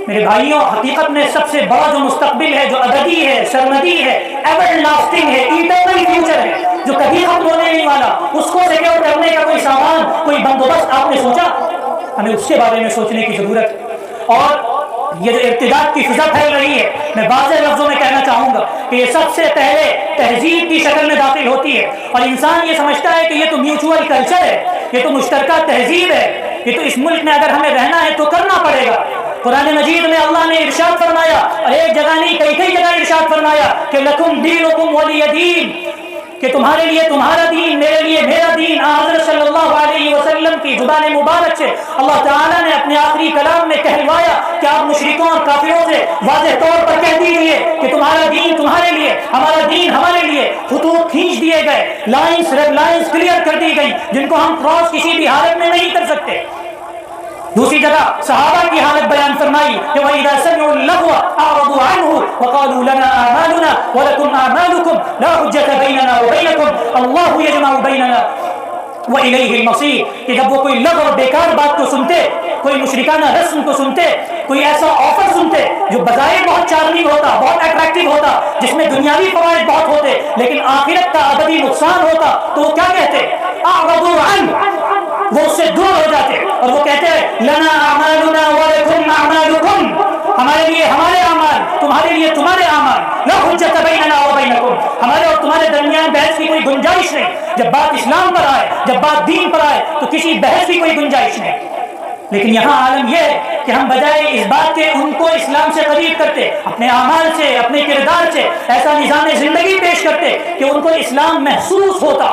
میرے بھائیوں، حقیقت میں سب سے بڑا جو مستقبل ہے، جو ابدی ہے، سرمدی ہے، ایور لاسٹنگ ہے، ایٹرنل فیوچر ہے، جو کبھی ختم ہونے نہیں والا، اس کو سیکیور کرنے کا کوئی سامان، کوئی بندوبست آپ نے سوچا؟ ہمیں اس کے بارے میں سوچنے کی ضرورت ہے۔ اور یہ جو ارتداد کی فضا پھیل رہی ہے، میں واضح لفظوں میں کہنا چاہوں گا کہ یہ سب سے پہلے تہذیب کی شکل میں داخل ہوتی ہے، اور انسان یہ سمجھتا ہے کہ یہ تو میوچول کلچر ہے، یہ تو مشترکہ تہذیب ہے، یہ تو اس ملک میں اگر ہمیں رہنا ہے تو کرنا پڑے گا۔ قرآن مجید میں اللہ نے ارشاد فرمایا، اور ایک جگہ نہیں کئی جگہ ارشاد فرمایا کہ لکم دینکم ولی دین، کہ تمہارے لیے تمہارا دین، میرے لیے میرا دین۔ حضرت صلی اللہ علیہ وسلم کی زبان مبارک سے اللہ تعالیٰ نے اپنے آخری کلام میں کہلوایا کہ آپ مشرکوں اور کافروں سے واضح طور پر کہہ دیجیے کہ تمہارا دین تمہارے لیے، ہمارا دین ہمارے لیے۔ خطوط کھینچ دیے گئے، لائنز ریڈ لائنز کلیئر کر دی گئی، جن کو ہم کراس کسی بھی حالت میں نہیں کر سکتے۔ دوسری جگہ صحابہ کی حالت بیان فرمائی کہ وَإِذَا سَمِعُوا اللَّغْوَ أَعْرَضُوا عَنْهُ وَقَالُوا لَنَا أَعْمَالُنَا وَلَكُمْ أَعْمَالُكُمْ لَا حُجَّةَ بَيْنَنَا وَبَيْنَكُمْ اللَّهُ يَجْمَعُ بَيْنَنَا وَإِلَيْهِ الْمَصِيرُ۔ کہ جب وہ کوئی لغو اور بیکار بات کو سنتے، کوئی مشرکانہ رسم کو سنتے، کوئی ایسا آفر سنتے جو بظاہر بہت چارمنگ ہوتا، بہت اٹریکٹیو ہوتا، جس میں دنیاوی فوائد بہت ہوتے، لیکن آخرت کا ابدی نقصان ہوتا، تو وہ کیا کہتے؟ اعرضوا عنہ، وہ اس سے دور ہو جاتے اور وہ کہتے ہیں لنا اعمالنا ولکم اعمالکم، ہمارے لیے ہمارے اعمال، تمہارے لیے تمہارے اعمال، لا حجت بیننا وبینکم، ہمارے اور تمہارے درمیان بحث کی کوئی گنجائش نہیں۔ جب بات اسلام پر آئے، جب بات دین پر آئے، تو کسی بحث کی کوئی گنجائش نہیں۔ لیکن یہاں عالم یہ ہے کہ ہم بجائے اس بات کے ان کو اسلام سے قریب کرتے، اپنے اعمال سے، اپنے کردار سے ایسا نظام زندگی پیش کرتے کہ ان کو اسلام محسوس ہوتا،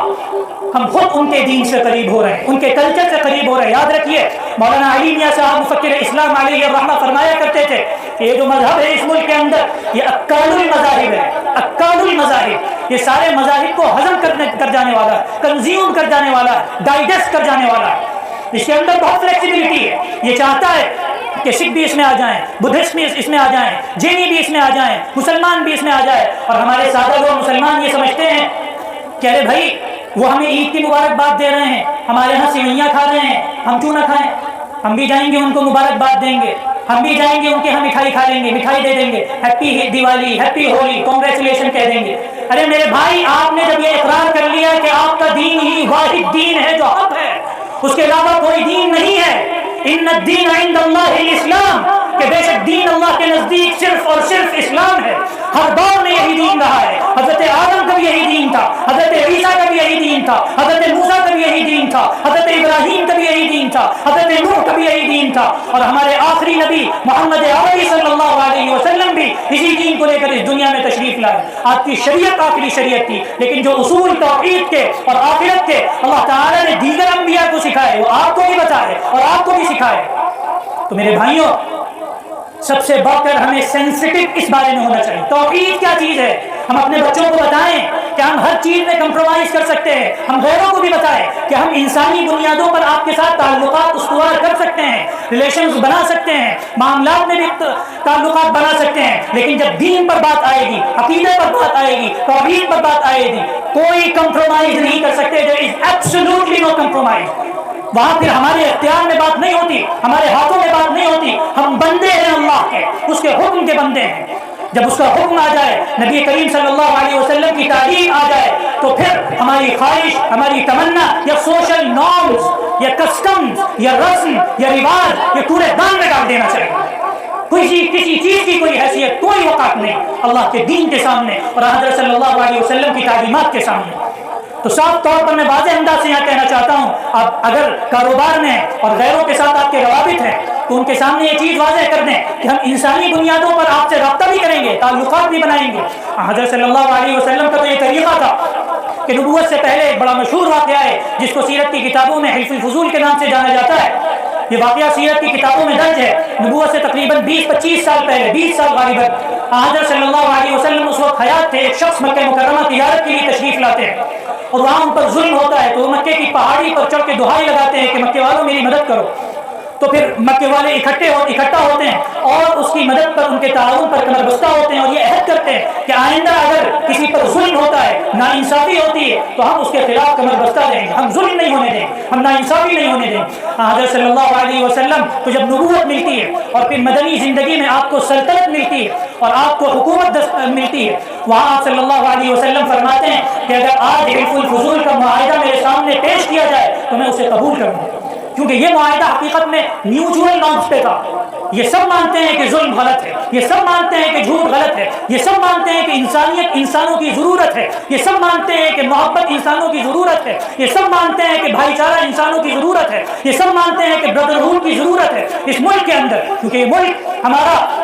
ہم خود ان کے دین سے قریب ہو رہے ہیں، ان کے کلچر سے قریب ہو رہے ہیں۔ یاد رکھیے، مولانا علی میاں صاحب مفکر اسلام علیہ الرحمہ فرمایا کرتے تھے کہ یہ جو مذہب ہے اس ملک کے اندر، یہ اکال المذاہب ہے، اکال المذاہب، یہ سارے مذاہب کو ہضم کر جانے والا ہے، کنزیوم کر جانے والا ہے، ڈائجسٹ کر جانے والا ہے۔ اس کے اندر بہت فلیکسیبلٹی ہے، یہ چاہتا ہے کہ سکھ بھی اس میں آ جائیں، بدھسٹ بھی اس میں آ جائیں، جینی بھی اس میں آ جائیں، مسلمان بھی اس میں آ جائے۔ اور ہمارے سادہ لوگ مسلمان یہ سمجھتے ہیں کہ ارے بھائی وہ ہمیں عید کی مبارکباد دے رہے ہیں، ہمارے یہاں سوئیاں کھا رہے ہیں، ہم کیوں نہ کھائیں؟ ہم بھی جائیں گے ان کو مبارکباد دیں گے، ہم بھی جائیں گے ان کے یہاں مٹھائی کھا لیں گے، مٹھائی دے دیں گے، happy Diwali, happy Holi, congratulation کہہ دیں گے۔ ارے میرے بھائی، آپ نے جب یہ اقرار کر لیا کہ آپ کا دین ہی واحد دین ہے جو حق ہے، اس کے علاوہ کوئی دین نہیں ہے، ان الدین عند اللہ الاسلام، کہ بے شک دین اللہ کے نزدیک صرف اور صرف اسلام ہے۔ ہر دور میں یہی دین رہا ہے، حضرت آدم کا بھی یہی دین تھا، حضرت عیسیٰ کا بھی یہی دین تھا، حضرت موسیٰ کا بھی یہی دین تھا، حضرت ابراہیم کا بھی یہی دین تھا، حضرت نوح کا بھی یہی دین تھا، اور ہمارے آخری نبی محمد عربی صلی اللہ علیہ وسلم بھی اسی دین کو لے کر اس دنیا میں تشریف لائے۔ آپ کی شریعت آخری شریعت تھی، لیکن جو اصول توحید کے اور آخرت کے اللہ تعالیٰ نے دیگر انبیاء کو سکھائے، وہ آپ کو بھی بتائے اور آپ کو بھی سکھائے۔ تو میرے بھائیوں، سب سے بڑھ کر ہمیں سینسٹیو اس بارے میں ہونا چاہیے، توحید کیا چیز ہے۔ ہم اپنے بچوں کو بتائیں کہ ہم ہر چیز میں کمپرومائز کر سکتے ہیں، ہم غیروں کو بھی بتائیں کہ ہم انسانی بنیادوں پر آپ کے ساتھ تعلقات استوار کر سکتے ہیں، ریلیشنز بنا سکتے ہیں، معاملات میں بھی تعلقات بنا سکتے ہیں، لیکن جب دین پر بات آئے گی، عقیدے پر بات آئے گی، توحید پر بات آئے گی، کوئی کمپرومائز نہیں کر سکتے۔ there is absolutely no compromise۔ وہاں پھر ہمارے اختیار میں بات نہیں ہوتی، ہمارے ہاتھوں میں بات نہیں ہوتی، ہم بندے ہیں اللہ کے، اس کے حکم کے بندے ہیں۔ جب اس کا حکم آ جائے، نبی کریم صلی اللہ علیہ وسلم کی تعلیم آ جائے، تو پھر ہماری خواہش، ہماری تمنا یا سوشل نارمز یا کسٹمز یا رسم یا رواج یہ پورے دان میں ڈال دینا چاہیے۔ کسی چیز کی کوئی حیثیت، کوئی وقت نہیں اللہ کے دین کے سامنے اور حضرت صلی اللہ علیہ وسلم کی تعلیمات کے سامنے۔ تو صاف طور پر میں واضح انداز سے یہاں کہنا چاہتا ہوں، اب اگر کاروبار میں اور غیروں کے ساتھ آپ کے روابط ہیں تو ان کے سامنے یہ چیز واضح کر دیں کہ ہم انسانی بنیادوں پر آپ سے رابطہ بھی کریں گے، تعلقات بھی بنائیں گے۔ حضرت صلی اللہ علیہ وسلم کا تو یہ طریقہ تھا کہ نبوت سے پہلے ایک بڑا مشہور واقعہ ہے جس کو سیرت کی کتابوں میں حلف الفضول کے نام سے جانا جاتا ہے۔ یہ واقعہ سیرت کی کتابوں میں درج ہے، نبوت سے تقریباً 20-25 سال پہلے، 20 سال غالباً، حضرت صلی اللہ علیہ وسلم اس وقت حیات تھے۔ ایک شخص مکہ مکرمہ تجارت کے لیے تشریف لاتے ہیں اور وہاں ان پر ظلم ہوتا ہے، تو وہ مکے کی پہاڑی پر چڑھ کے دہائی لگاتے ہیں کہ مکے والوں میری مدد کرو۔ تو پھر مکے والے اکٹھا ہوتے ہیں اور آپ اس کی مدد پر، ان کے تعاون پر کمر بستہ ہوتے ہیں اور یہ عہد کرتے ہیں کہ آئندہ اگر کسی پر ظلم ہوتا ہے، ناانصافی ہوتی ہے، تو ہم اس کے خلاف کمر بستہ رہیں گے، ہم ظلم نہیں ہونے دیں، ہم ناانصافی نہیں ہونے دیں۔ حضرت صلی اللہ علیہ وسلم کو جب نبوت ملتی ہے اور پھر مدنی زندگی میں آپ کو سلطنت ملتی ہے اور آپ کو حکومت ملتی ہے، وہاں آپ صلی اللہ علیہ وسلم فرماتے ہیں کہ اگر آج حلف الفضول کا معاہدہ میرے سامنے پیش کیا جائے تو میں اسے قبول کروں گا، کیونکہ یہ معاہدہ حقیقت میں میوچول نارمز پہ تھا۔ یہ سب مانتے ہیں کہ ظلم غلط ہے، یہ سب مانتے ہیں کہ جھوٹ غلط ہے، یہ سب مانتے ہیں کہ انسانیت انسانوں کی ضرورت ہے، یہ سب مانتے ہیں کہ محبت انسانوں کی ضرورت ہے، یہ سب مانتے ہیں کہ بھائی چارہ انسانوں کی ضرورت ہے، یہ سب مانتے ہیں کہ بردرہوڈ کی ضرورت ہے اس ملک کے اندر، کیونکہ یہ ملک ہمارا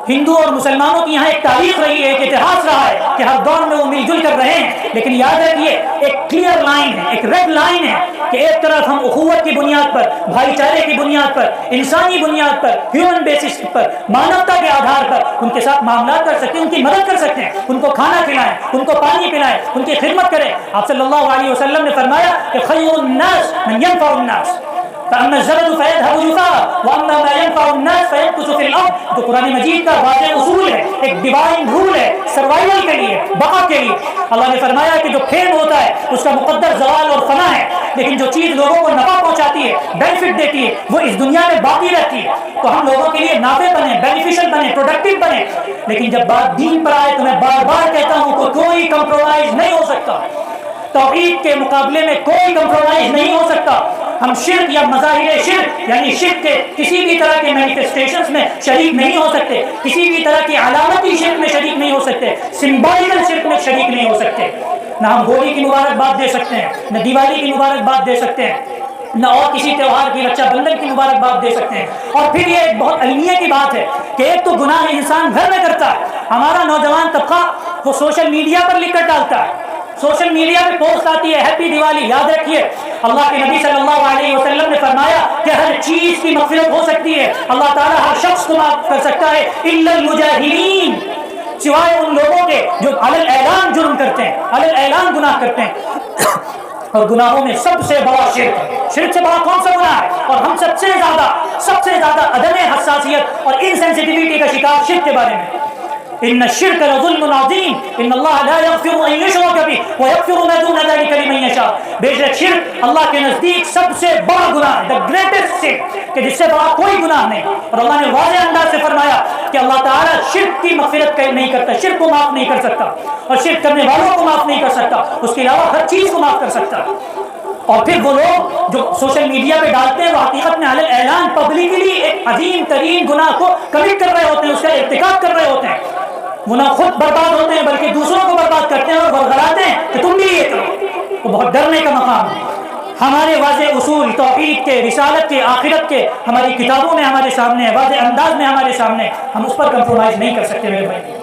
ہندو اور مسلمانوں کی یہاں ایک تاریخ رہی ہے، ایک اتہاس رہا ہے کہ ہر دور میں وہ مل جل کر رہے ہیں، لیکن یاد رکھیے ایک کلیئر لائن ہے، ایک ریڈ لائن ہے کہ ایک طرف ہم اخوت کی بنیاد پر، بھائی چارے کی بنیاد پر، انسانی بنیاد پر، ہیومن بیسس پر، مانوتا کے آدھار پر ان کے ساتھ معاملات کر سکتے ہیں، ان کی مدد کر سکتے ہیں، ان کو کھانا کھلائیں، ان کو پانی پلائیں، ان کی خدمت کریں۔ آپ صلی اللہ علیہ وسلم نے فرمایا کہ خیر الناس من ينفع الناس، فأما الزبد فيذهب جفاء وأما ما ينفع الناس فيمكث في الأرض۔ تو قرآن مجید کا واضح اصول ہے، ایک ڈیوائن رول ہے سروائیول کے لیے، بقا کے لیے۔ اللہ نے فرمایا کہ جو فیم ہوتا ہے اس کا مقدر زوال اور فنا ہے، لیکن جو چیز لوگوں کو نفع پہنچاتی ہے، بینیفٹ دیتی ہے، وہ اس دنیا میں باقی رہتی ہے۔ تو ہم لوگوں کے لیے نافع بنے، بینیفیشل بنے، پروڈکٹیو بنے، لیکن جب بات دین پر آئے تو میں بار بار کہتا ہوں کہ کوئی کمپرومائز نہیں ہو سکتا، توحید کے مقابلے میں کوئی کمپرومائز نہیں ہو سکتا۔ ہم شرک یا مظاہر شرک یعنی شرک کے کسی بھی طرح کے مینیفیسٹیشنز میں شریک نہیں ہو سکتے، کسی بھی طرح کی علامتی شرک میں شریک نہیں ہو سکتے، سمبولل شرک میں شریک نہیں ہو سکتے۔ نہ ہم ہولی کی مبارکباد دے سکتے ہیں، نہ دیوالی کی مبارکباد دے سکتے ہیں، نہ اور کسی تہوار کی، رکشا بندھن کی مبارکباد دے سکتے ہیں۔ اور پھر یہ ایک بہت علمیہ کی بات ہے کہ ایک تو گناہ انسان گھر میں کرتا ہے، ہمارا نوجوان طبقہ وہ سوشل میڈیا پر لکھ کر ڈالتا ہے، سوشل میڈیا پہ پوسٹ آتی ہے ہیپی دیوالی۔ یاد رکھیے اللہ کے نبی صلی اللہ علیہ وسلم نے فرمایا کہ ہر چیز کی مغفرت ہو سکتی ہے، اللہ تعالیٰ ہر شخص کو معاف کر سکتا ہے الا المجاہرین، سوائے ان لوگوں کے جو علی الاعلان جرم کرتے ہیں، علی الاعلان گناہ کرتے ہیں۔ اور گناہوں میں سب سے بڑا شرک ہے۔ شرک سے بڑا کون سا گناہ ہے؟ اور ہم سب سے زیادہ عدم حساسیت اور انسینسٹیوٹی کا شکار شرک کے بارے میں۔ ان الشرک لظلم عظیم ان اللہ لا یغفر ان یشرک به ویغفر ما دون ذلک لمن یشاء۔ بے شک شرک اللہ کے نزدیک سب سے بڑا گناہ ہے، the greatest sin، کہ جس سے بڑا کوئی گناہ نہیں۔ اور اللہ نے واضح انداز سے فرمایا کہ اللہ تعالیٰ شرک کی مغفرت نہیں کرتا، شرک کو معاف نہیں کر سکتا، اور شرک کرنے والوں کو معاف نہیں کر سکتا، اس کے علاوہ ہر چیز کو معاف کر سکتا۔ اور پھر وہ لوگ جو سوشل میڈیا پہ ڈالتے ہیں وہ حقیقت میں علی اعلان پبلکلی ایک عظیم ترین گناہ کو کمٹ کر رہے ہوتے ہیں، اس کا ارتکاب کر رہے ہوتے ہیں۔ وہ نہ خود برباد ہوتے ہیں بلکہ دوسروں کو برباد کرتے ہیں اور ورغلاتے ہیں کہ تم بھی یہ کرو۔ تو بہت ڈرنے کا مقام ہے۔ ہمارے واضح اصول توحید کے، رسالت کے، آخرت کے ہماری کتابوں میں ہمارے سامنے ہے، واضح انداز میں ہمارے سامنے، ہم اس پر کمپرومائز نہیں کر سکتے میرے بھائی۔